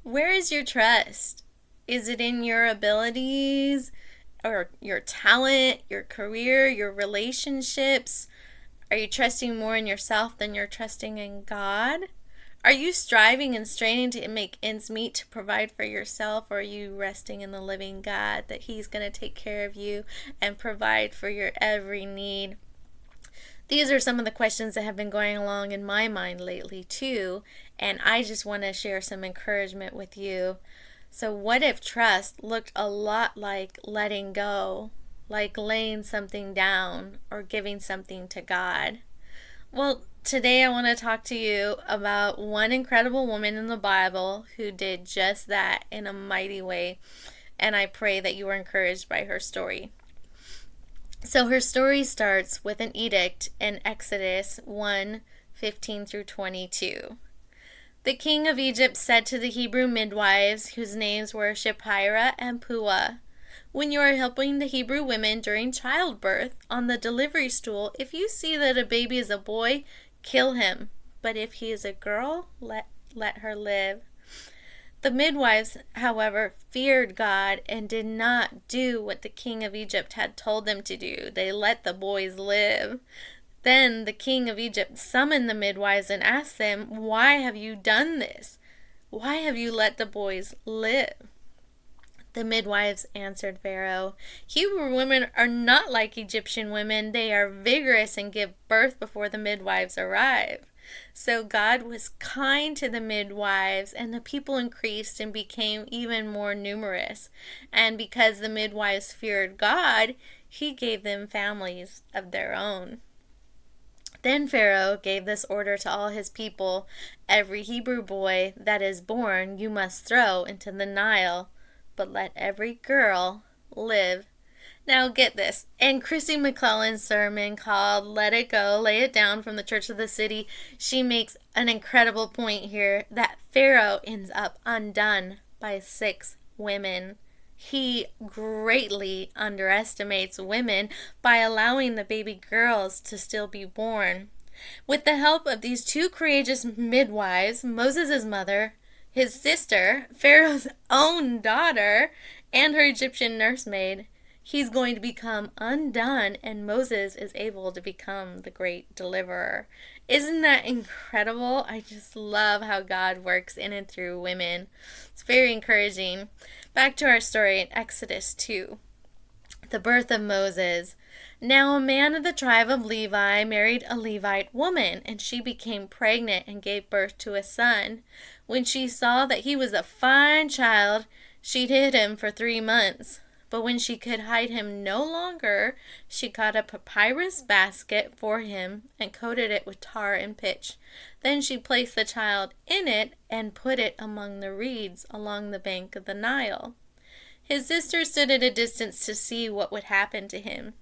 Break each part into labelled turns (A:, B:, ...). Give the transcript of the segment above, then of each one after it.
A: Where is your trust? Is it in your abilities or your talent, your career, your relationships? Are you trusting more in yourself than you're trusting in God? Are you striving and straining to make ends meet to provide for yourself, or are you resting in the living God that He's going to take care of you and provide for your every need? These are some of the questions that have been going along in my mind lately, too, and I just want to share some encouragement with you. So, what if trust looked a lot like letting go, like laying something down or giving something to God? Well, today I want to talk to you about one incredible woman in the Bible who did just that in a mighty way, and I pray that you were encouraged by her story. So her story starts with an edict in Exodus 1:15 through 22. The king of Egypt said to the Hebrew midwives, whose names were Shiphrah and Puah, "When you are helping the Hebrew women during childbirth on the delivery stool, if you see that a baby is a boy, kill him. But if he is a girl, let her live." The midwives, however, feared God and did not do what the king of Egypt had told them to do. They let the boys live. Then the king of Egypt summoned the midwives and asked them, "Why have you done this? Why have you let the boys live?" The midwives answered Pharaoh, "Hebrew women are not like Egyptian women. They are vigorous and give birth before the midwives arrive." So God was kind to the midwives, and the people increased and became even more numerous. And because the midwives feared God, He gave them families of their own. Then Pharaoh gave this order to all his people: "Every Hebrew boy that is born you must throw into the Nile, but let every girl live." Now get this. In Christy McClellan's sermon called "Let It Go, Lay It Down" from the Church of the City, she makes an incredible point here that Pharaoh ends up undone by 6 women. He greatly underestimates women by allowing the baby girls to still be born. With the help of these 2 courageous midwives, Moses' mother, his sister, Pharaoh's own daughter, and her Egyptian nursemaid, he's going to become undone, and Moses is able to become the great deliverer. Isn't that incredible? I just love how God works in and through women. It's very encouraging. Back to our story in Exodus 2. The birth of Moses. Now a man of the tribe of Levi married a Levite woman, and she became pregnant and gave birth to a son. When she saw that he was a fine child, she hid him for 3 months. But when she could hide him no longer, she got a papyrus basket for him and coated it with tar and pitch. Then she placed the child in it and put it among the reeds along the bank of the Nile. His sister stood at a distance to see what would happen to him.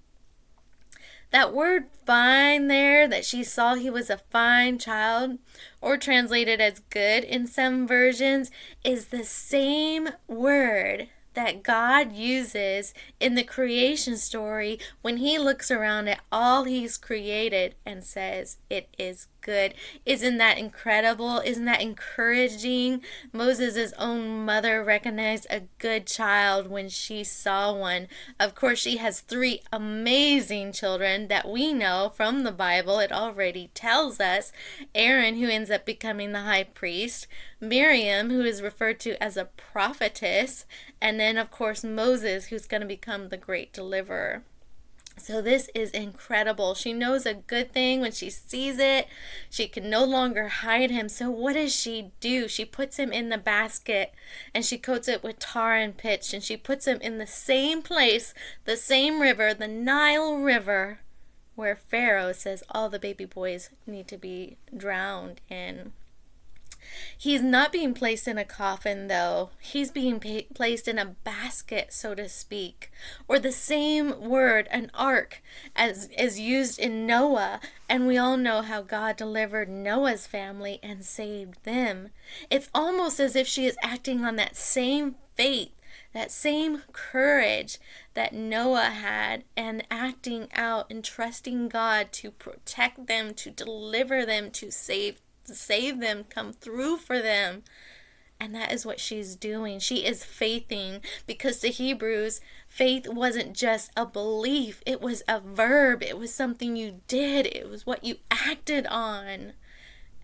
A: That word "fine" there, that she saw he was a fine child, or translated as good in some versions, is the same word that God uses in the creation story when He looks around at all He's created and says, "It is good." Isn't that incredible? Isn't that encouraging? Moses' own mother recognized a good child when she saw one. Of course, she has 3 amazing children that we know from the Bible. It already tells us. Aaron, who ends up becoming the high priest; Miriam, who is referred to as a prophetess; and then, of course, Moses, who's going to become the great deliverer. So this is incredible. She knows a good thing when she sees it. She can no longer hide him. So what does she do? She puts him in the basket and she coats it with tar and pitch, and she puts him in the same place, the same river, the Nile River, where Pharaoh says all the baby boys need to be drowned in. He's not being placed in a coffin, though. He's being placed in a basket, so to speak. Or the same word, an ark, as is used in Noah. And we all know how God delivered Noah's family and saved them. It's almost as if she is acting on that same faith, that same courage that Noah had, and acting out and trusting God to protect them, to deliver them, to save them, come through for them. And that is what she's doing. She is faithing, because to Hebrews, faith wasn't just a belief, it was a verb. It was something you did, it was what you acted on.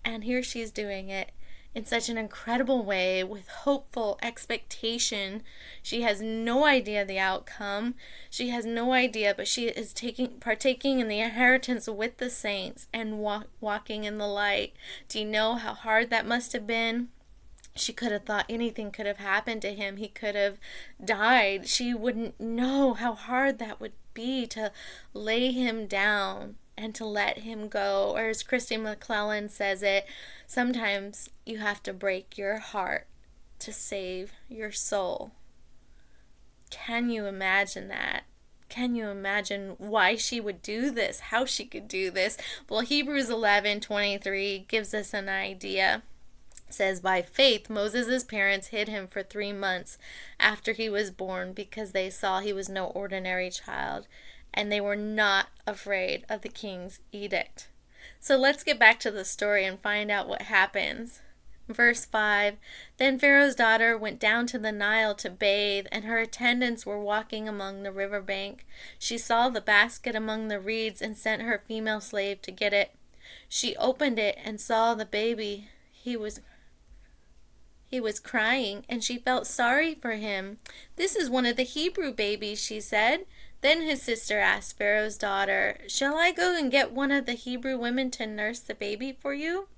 A: And here she's doing it in such an incredible way with hopeful expectation. She has no idea the outcome. She has no idea, but she is partaking in the inheritance with the saints and walking in the light. Do you know how hard that must have been? She could have thought anything could have happened to him. He could have died. She wouldn't know how hard that would be to lay him down and to let him go. Or as Christy McClellan says it, sometimes you have to break your heart to save your soul. Can you imagine that? Can you imagine why she would do this? How she could do this? Well, Hebrews 11:23 gives us an idea. Says, by faith Moses' parents hid him for 3 months after he was born, because they saw he was no ordinary child, and they were not afraid of the king's edict. So let's get back to the story and find out what happens. Verse 5, then Pharaoh's daughter went down to the Nile to bathe, and her attendants were walking along the river bank. She saw the basket among the reeds and sent her female slave to get it. She opened it and saw the baby. He was crying, and she felt sorry for him. This is one of the Hebrew babies, she said. Then his sister asked Pharaoh's daughter, shall I go and get one of the Hebrew women to nurse the baby for you?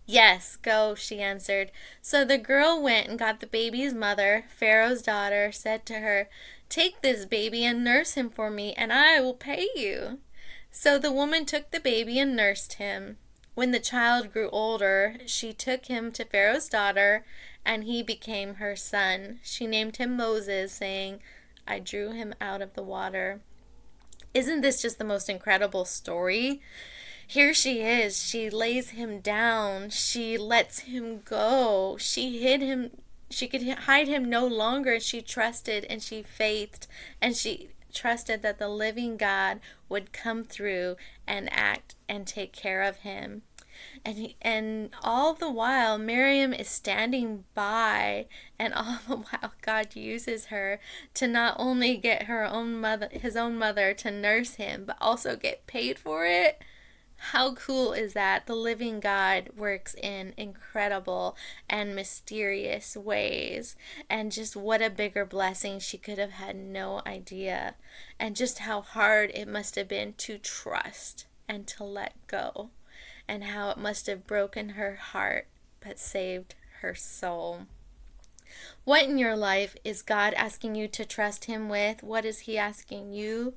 A: Yes, go, she answered. So the girl went and got the baby's mother. Pharaoh's daughter said to her, take this baby and nurse him for me, and I will pay you. So the woman took the baby and nursed him. When the child grew older, she took him to Pharaoh's daughter, and he became her son. She named him Moses, saying, I drew him out of the water. Isn't this just the most incredible story? Here she is. She lays him down. She lets him go. She hid him. She could hide him no longer. She trusted and she faithed, and she trusted that the living God would come through and act and take care of him. And all the while Miriam is standing by, and all the while God uses her to not only get his own mother to nurse him, but also get paid for it. How cool is that? The living God works in incredible and mysterious ways. And just what a bigger blessing. She could have had no idea. And just how hard it must have been to trust and to let go. And how it must have broken her heart but saved her soul. What in your life is God asking you to trust him with? What is he asking you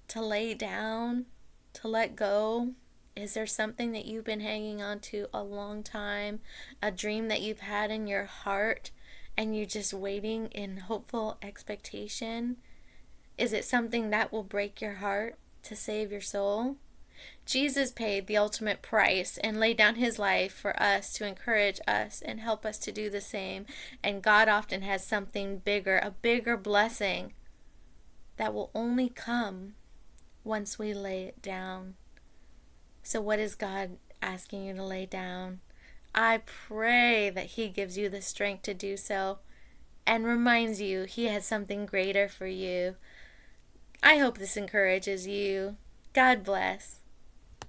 A: to lay down, to let go? Is there something that you've been hanging on to a long time, a dream that you've had in your heart, and you're just waiting in hopeful expectation? Is it something that will break your heart to save your soul? Jesus paid the ultimate price and laid down his life for us to encourage us and help us to do the same. And God often has something bigger, a bigger blessing that will only come once we lay it down. So what is God asking you to lay down? I pray that he gives you the strength to do so and reminds you he has something greater for you. I hope this encourages you. God bless.